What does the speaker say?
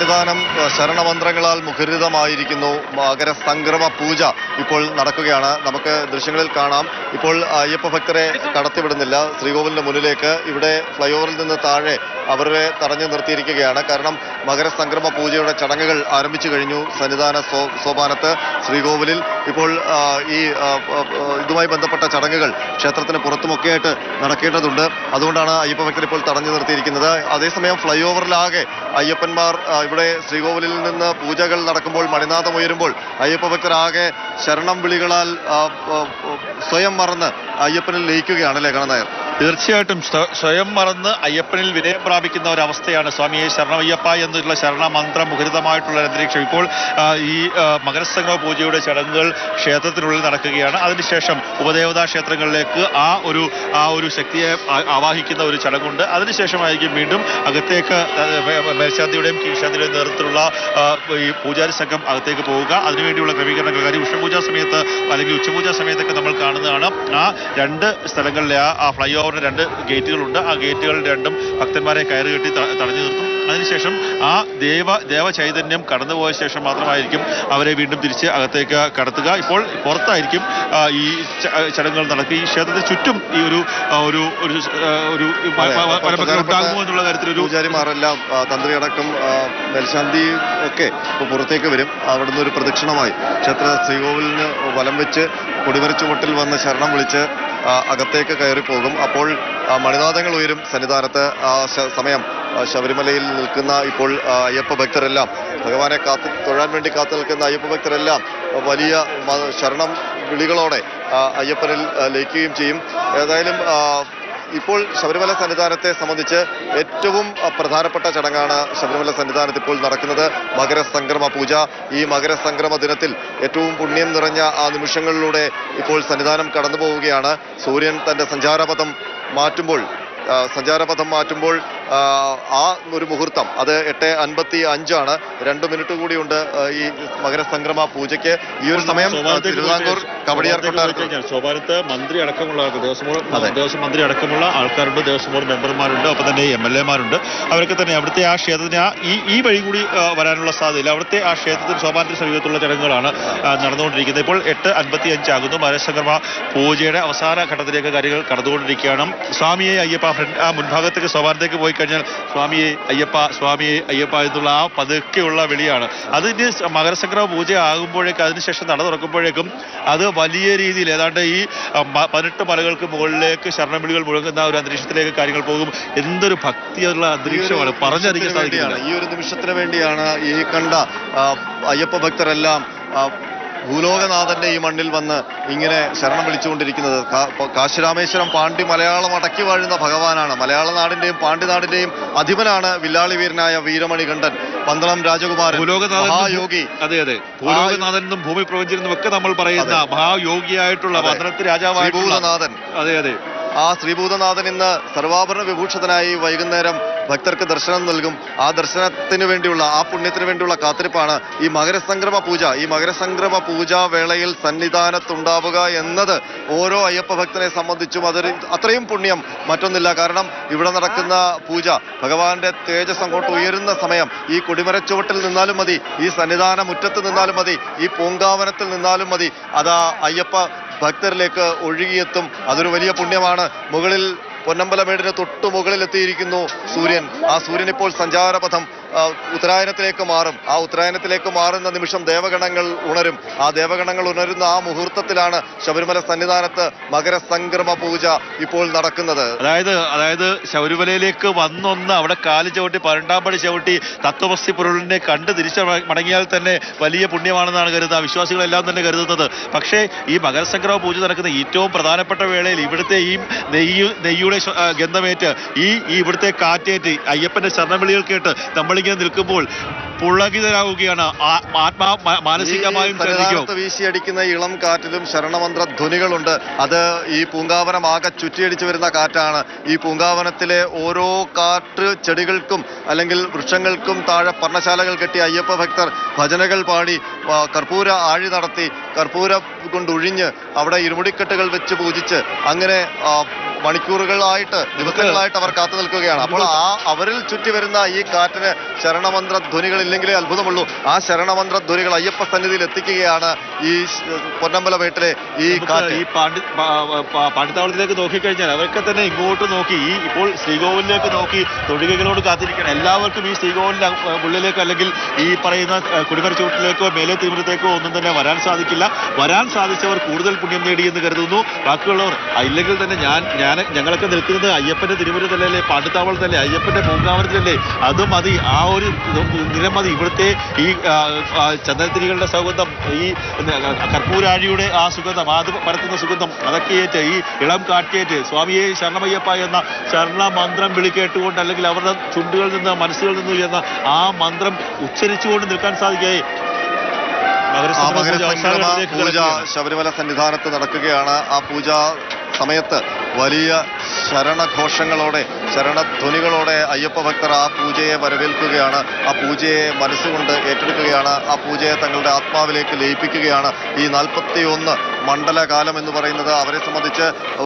സന്നിധാനം ശരണമന്ത്രങ്ങളാൽ മുഖരിതമായിരിക്കുന്നു. മകര സംക്രമ പൂജ ഇപ്പോൾ നടക്കുകയാണ്. നമുക്ക് ദൃശ്യങ്ങളിൽ കാണാം. ഇപ്പോൾ അയ്യപ്പ ഭക്തരെ കടത്തിവിടുന്നില്ല ശ്രീകോവിലിന്റെ മുന്നിലേക്ക്. ഇവിടെ ഫ്ലൈ ഓവറിൽ നിന്ന് താഴെ അവരെ തടഞ്ഞു നിർത്തിയിരിക്കുകയാണ്. കാരണം മകര സംക്രമ പൂജയുടെ ചടങ്ങുകൾ ആരംഭിച്ചു കഴിഞ്ഞു. സന്നിധാന സോപാനത്ത് ശ്രീകോവിലിൽ ഇപ്പോൾ ഈ ഇതുമായി ബന്ധപ്പെട്ട ചടങ്ങുകൾ ക്ഷേത്രത്തിന് പുറത്തുമൊക്കെയായിട്ട് നടക്കേണ്ടതുണ്ട്. അതുകൊണ്ടാണ് അയ്യപ്പ ഭക്തർ ഇപ്പോൾ തടഞ്ഞു നിർത്തിയിരിക്കുന്നത്. അതേസമയം ഫ്ലൈ ഓവറിലാകെ അയ്യപ്പന്മാർ ഇവിടെ ശ്രീകോവിലിൽ നിന്ന് പൂജകൾ നടക്കുമ്പോൾ, മണിനാഥം ഉയരുമ്പോൾ അയ്യപ്പ ഭക്തർ ആകെ ശരണം വിളികളാൽ സ്വയം മറന്ന് അയ്യപ്പനിൽ ലയിക്കുകയാണ് അല്ലേ കണ്ണനായർ? തീർച്ചയായിട്ടും സ്വയം മറന്ന് അയ്യപ്പനിൽ വിനയം പ്രാപിക്കുന്ന ഒരവസ്ഥയാണ്. സ്വാമിയെ ശരണമയ്യപ്പ എന്നുള്ള ശരണമന്ത്രം മുഖരിതമായിട്ടുള്ള അന്തരീക്ഷം. ഇപ്പോൾ ഈ മകരസംക്രമ പൂജയുടെ ചടങ്ങുകൾ ക്ഷേത്രത്തിനുള്ളിൽ നടക്കുകയാണ്. അതിനുശേഷം ഉപദേവതാ ക്ഷേത്രങ്ങളിലേക്ക് ആ ഒരു ശക്തിയെ ആവാഹിക്കുന്ന ഒരു ചടങ്ങുണ്ട്. അതിനുശേഷമായിരിക്കും വീണ്ടും അകത്തേക്ക് മേൽശാന്തിയുടെയും കീഴ്ശാന്തിയുടെയും നേതൃത്വത്തിലുള്ള ഈ പൂജാരി സംഘം അകത്തേക്ക് പോവുക. അതിനുവേണ്ടിയുള്ള ക്രമീകരണങ്ങൾ, കാര്യം ഉഷപൂജാ സമയത്ത് അല്ലെങ്കിൽ ഉച്ചപൂജാ സമയത്തൊക്കെ നമ്മൾ കാണുന്നതാണ്. ആ രണ്ട് സ്ഥലങ്ങളിലെ ആ ഫ്ലൈ ഓവറിന് രണ്ട് ഗേറ്റുകളുണ്ട്. ആ ഗേറ്റുകൾ രണ്ടും ഭക്തന്മാരെ കയറി കെട്ടി തടഞ്ഞു നിർത്തും. അതിനുശേഷം ആ ദേവ ചൈതന്യം കടന്നുപോയ ശേഷം മാത്രമായിരിക്കും അവരെ വീണ്ടും തിരിച്ച് അകത്തേക്ക് കടത്തുക. ഇപ്പോൾ പുറത്തായിരിക്കും ഈ ചടങ്ങുകൾ നടക്കുക. ഈ ക്ഷേത്രത്തിന് ചുറ്റും ഈ ഒരു ഉണ്ടാകുമോ എന്നുള്ള കാര്യത്തിൽ ഒരു പൂജാരിമാരെല്ലാം തന്ത്രി അടക്കം മേൽശാന്തി ഒക്കെ പുറത്തേക്ക് വരും. അവിടുന്ന് ഒരു പ്രദക്ഷിണമായി ക്ഷേത്ര ശ്രീകോവിലിന് വലം വെച്ച് കൊടിമരച്ചുവട്ടിൽ വന്ന് ശരണം വിളിച്ച് അകത്തേക്ക് കയറിപ്പോകും. അപ്പോൾ മണിനാഥങ്ങൾ ഉയരും സന്നിധാനത്ത്. ആ സമയം ശബരിമലയിൽ നിൽക്കുന്ന ഇപ്പോൾ അയ്യപ്പ ഭക്തരെല്ലാം, ഭഗവാനെ തൊഴാൻ വേണ്ടി കാത്തു നിൽക്കുന്ന അയ്യപ്പ ഭക്തരെല്ലാം വലിയ ശരണം വിളികളോടെ അയ്യപ്പനിൽ ലയിക്കുകയും ചെയ്യും. ഏതായാലും ഇപ്പോൾ ശബരിമല സന്നിധാനത്തെ സംബന്ധിച്ച് ഏറ്റവും പ്രധാനപ്പെട്ട ചടങ്ങാണ് ശബരിമല സന്നിധാനത്ത് ഇപ്പോൾ നടക്കുന്നത്, മകരസംക്രമ പൂജ. ഈ മകരസംക്രമ ദിനത്തിൽ ഏറ്റവും പുണ്യം നിറഞ്ഞ ആ നിമിഷങ്ങളിലൂടെ ഇപ്പോൾ സന്നിധാനം കടന്നു പോവുകയാണ്. സൂര്യൻ തൻ്റെ സഞ്ചാരപഥം മാറ്റുമ്പോൾ ആ ഒരു മുഹൂർത്തം അത് 8:55 2 മിനിറ്റ് കൂടിയുണ്ട് ഈ മകരസംക്രമ പൂജയ്ക്ക്. ഈ ഒരു സമയം തിരുവിതാംകൂർ കവടിയാർ കൊട്ടാരത്തിൽ സോപാനത്ത് മന്ത്രി അടക്കമുള്ള ദേവസ്വം മന്ത്രി അടക്കമുള്ള ആൾക്കാരുണ്ട്, ദേവസ്വം ബോർഡ് മെമ്പർമാരുണ്ട്, ഒപ്പം തന്നെ MLA-മാരുണ്ട്. അവരൊക്കെ തന്നെ അവിടുത്തെ ആ ക്ഷേത്രത്തിന് ഈ വഴി കൂടി വരാനുള്ള സാധ്യതയില്ല. അവിടുത്തെ ആ ക്ഷേത്രത്തിന് സോപാനത്തിന് സമീപത്തുള്ള ചടങ്ങുകളാണ് നടന്നുകൊണ്ടിരിക്കുന്നത്. ഇപ്പോൾ 8:55 ആകുന്നു. മകരസംക്രമ പൂജയുടെ അവസാന ഘട്ടത്തിലേക്ക് കാര്യങ്ങൾ കടന്നുകൊണ്ടിരിക്കുകയാണ്. സ്വാമിയെ അയ്യപ്പ ആ മുൻഭാഗത്തേക്ക് സോപാനത്തേക്ക് പോയി കഴിഞ്ഞാൽ സ്വാമിയെ അയ്യപ്പ എന്നുള്ള ആ പതുക്കെയുള്ള വിളിയാണ്. അതിന് മകരസംക്രമ പൂജ ആകുമ്പോഴേക്കും അതിനുശേഷം നട തുറക്കുമ്പോഴേക്കും അത് വലിയ രീതിയിൽ ഏതാണ്ട് ഈ 18 മലകൾക്ക് മുകളിലേക്ക് ശരണവിളികൾ മുഴങ്ങുന്ന ഒരു അന്തരീക്ഷത്തിലേക്ക് കാര്യങ്ങൾ പോകും. എന്തൊരു ഭക്തിയുള്ള അന്തരീക്ഷമാണ്, പറഞ്ഞറിയിക്കാൻ സാധിക്കുകയാണ്. ഈ ഒരു നിമിഷത്തിന് വേണ്ടിയാണ് ഈ കണ്ട അയ്യപ്പ ഭക്തരെല്ലാം ഭൂലോകനാഥന്റെ ഈ മണ്ണിൽ വന്ന് ഇങ്ങനെ ശരണം വിളിച്ചുകൊണ്ടിരിക്കുന്നത്. കാശിരാമേശ്വരം പാണ്ഡ്യ മലയാളം അടക്കി വാഴുന്ന ഭഗവാനാണ്. മലയാള നാടിന്റെയും പാണ്ഡ്യനാടിന്റെയും അധിപനാണ് വില്ലാളി വീരനായ വീരമണികണ്ഠൻ, പന്തളം രാജകുമാരൻ, മഹായോഗി. അതെ, ഭൂലോകനാഥൻ എന്നും ഭൂമി പ്രപഞ്ചനും ഒക്കെ നമ്മൾ പറയുന്ന മഹായോഗിയായിട്ടുള്ള പന്തളത്ത് രാജാവായ ഭൂതനാഥൻ. അതെ, ആ ശ്രീഭൂതനാഥൻ ഇന്ന് സർവാഭരണ വിഭൂഷിതനായി വൈകുന്നേരം ഭക്തർക്ക് ദർശനം നൽകും. ആ ദർശനത്തിന് വേണ്ടിയുള്ള, ആ പുണ്യത്തിന് വേണ്ടിയുള്ള കാത്തിരിപ്പാണ് ഈ മകരസംക്രമ പൂജ. ഈ മകരസംക്രമ പൂജാ വേളയിൽ സന്നിധാനത്തുണ്ടാവുക എന്നത് ഓരോ അയ്യപ്പ ഭക്തനെ സംബന്ധിച്ചും അത്രയും പുണ്യം മറ്റൊന്നില്ല. കാരണം ഇവിടെ നടക്കുന്ന പൂജ ഭഗവാന്റെ തേജസ് അങ്ങോട്ട് ഉയരുന്ന സമയം ഈ കൊടിമരച്ചുവട്ടിൽ നിന്നാലും മതി, ഈ സന്നിധാന മുറ്റത്ത് നിന്നാലും മതി, ഈ പൂങ്കാവനത്തിൽ നിന്നാലും മതി, അതാ അയ്യപ്പ ഭക്തരിലേക്ക് ഒഴുകിയെത്തും. അതൊരു വലിയ പുണ്യമാണ്. മുകളിൽ പൊന്നമ്പലമേടിന് തൊട്ടു മുകളിലെത്തിയിരിക്കുന്നു സൂര്യൻ. ആ സൂര്യൻ ഇപ്പോൾ സഞ്ചാരപഥം ഉത്തരായനത്തിലേക്ക് മാറും. ആ ഉത്തരായനത്തിലേക്ക് മാറുന്ന നിമിഷം ദേവഗണങ്ങൾ ഉണരും. ആ ദേവഗണങ്ങൾ ഉണരുന്ന ആ മുഹൂർത്തത്തിലാണ് ശബരിമല സന്നിധാനത്ത് മകരസംക്രമ പൂജ ഇപ്പോൾ നടക്കുന്നത്. അതായത് ശബരിമലയിലേക്ക് വന്നൊന്ന് അവിടെ കാല് ചവിട്ടി 12 പടി ചവിട്ടി തത്വമസി പൊരുളിനെ കണ്ട് തിരിച്ചു മടങ്ങിയാൽ തന്നെ വലിയ പുണ്യമാണെന്നാണ് കരുതുന്നത്, വിശ്വാസികളെല്ലാം തന്നെ കരുതുന്നത്. പക്ഷേ ഈ മകരസംക്രമ പൂജ നടക്കുന്ന ഏറ്റവും പ്രധാനപ്പെട്ട വേളയിൽ ഇവിടുത്തെ ഈ നെയ്യുടെ ഗന്ധമേറ്റ് ഈ ഇവിടുത്തെ കാറ്റേറ്റ് അയ്യപ്പന്റെ ശരണവിളികൾ കേട്ട് നമ്മളിങ്ങനെ നിൽക്കുമ്പോൾ പുളകിതരാകുകയാണ്. മാനസികമായും വീശിയടിക്കുന്ന ഇളം കാറ്റിലും ശരണമന്ത്ര ധ്വനികളുണ്ട്. അത് ഈ പൂങ്കാവനം ആകെ ചുറ്റിയടിച്ചു വരുന്ന കാറ്റാണ്. ഈ പൂങ്കാവനത്തിലെ ഓരോ കാറ്റ് ചെടികൾക്കും അല്ലെങ്കിൽ വൃക്ഷങ്ങൾക്കും താഴെ പർണശാലകൾ കെട്ടി അയ്യപ്പ ഭക്തർ ഭജനകൾ പാടി കർപ്പൂര ആഴി നടത്തി കർപ്പൂര കൊണ്ടൊഴിഞ്ഞ് അവിടെ ഇരുമുടിക്കെട്ടുകൾ വെച്ച് പൂജിച്ച് അങ്ങനെ മണിക്കൂറുകളായിട്ട് ദിവസങ്ങളായിട്ട് അവർ കാത്തു നിൽക്കുകയാണ്. അപ്പോൾ അവരിൽ ചുറ്റി വരുന്ന ഈ കാറ്റിന് ശരണമന്ത്ര ധ്വനികളില്ലെങ്കിലേ അത്ഭുതമുള്ളൂ. ആ ശരണമന്ത്ര ധ്വനികൾ അയ്യപ്പ സന്നിധിയിൽ എത്തിക്കുകയാണ് ഈ പൊന്നമ്പലമേട്ടിലെ ഈ കാറ്റ്. ഈ പാണ്ടിത്താവളത്തിലേക്ക് നോക്കിക്കഴിഞ്ഞാൽ അവർക്ക് തന്നെ ഇങ്ങോട്ട് നോക്കി ഇപ്പോൾ ശ്രീകോവിലേക്ക് നോക്കി തൊഴുകകളോട് കാത്തിരിക്കണം. എല്ലാവർക്കും ഈ ശ്രീകോവിലിന്റെ ഉള്ളിലേക്ക് അല്ലെങ്കിൽ ഈ പറയുന്ന കുടിമരച്ചൂട്ടിലേക്കോ മേലെ തീവ്രത്തേക്കോ ഒന്നും തന്നെ വരാൻ സാധിക്കില്ല. വരാൻ സാധിച്ചവർ കൂടുതൽ പുണ്യം നേടിയെന്ന് കരുതുന്നു. ബാക്കിയുള്ളവർ ഇല്ലെങ്കിൽ തന്നെ ഞങ്ങളൊക്കെ നിൽക്കുന്നത് അയ്യപ്പന്റെ തിരുമുരുതല്ലേ, പാണ്ടിത്താവളത്തല്ലേ, അയ്യപ്പന്റെ പൂങ്കാവനത്തിലല്ലേ, അത് മതി. ആ ഒരു നിലം മതി. ഇവിടുത്തെ ഈ ചന്ദനത്തിരികളുടെ സുഗന്ധം, ഈ കർപ്പൂരാഴിയുടെ ആ സുഗന്ധം, അത് പരത്തുന്ന സുഗന്ധം, അതൊക്കെ ഏറ്റ് ഈ ഇളം കാറ്റേറ്റ് സ്വാമിയെ ശരണമയ്യപ്പ എന്ന ശരണ മന്ത്രം വിളിക്കേട്ടുകൊണ്ട് അല്ലെങ്കിൽ അവരുടെ ചുണ്ടുകളിൽ നിന്ന് മനസ്സുകളിൽ നിന്ന് ഉയർന്ന ആ മന്ത്രം ഉച്ചരിച്ചുകൊണ്ട് നിൽക്കാൻ സാധിക്കാതെ പൂജ ശബരിമല സന്നിധാനത്ത് നടക്കുകയാണ്. ആ പൂജാ സമയത്ത് വലിയ ശരണഘോഷങ്ങളോടെ ശരണധ്വനികളോടെ അയ്യപ്പ ഭക്തർ ആ പൂജയെ വരവേൽക്കുകയാണ്. ആ പൂജയെ മനസ്സുകൊണ്ട് ഏറ്റെടുക്കുകയാണ്. ആ പൂജയെ തങ്ങളുടെ ആത്മാവിലേക്ക് ലയിപ്പിക്കുകയാണ്. ഈ 41 മണ്ഡലകാലം എന്ന് പറയുന്നത് അവരെ സംബന്ധിച്ച്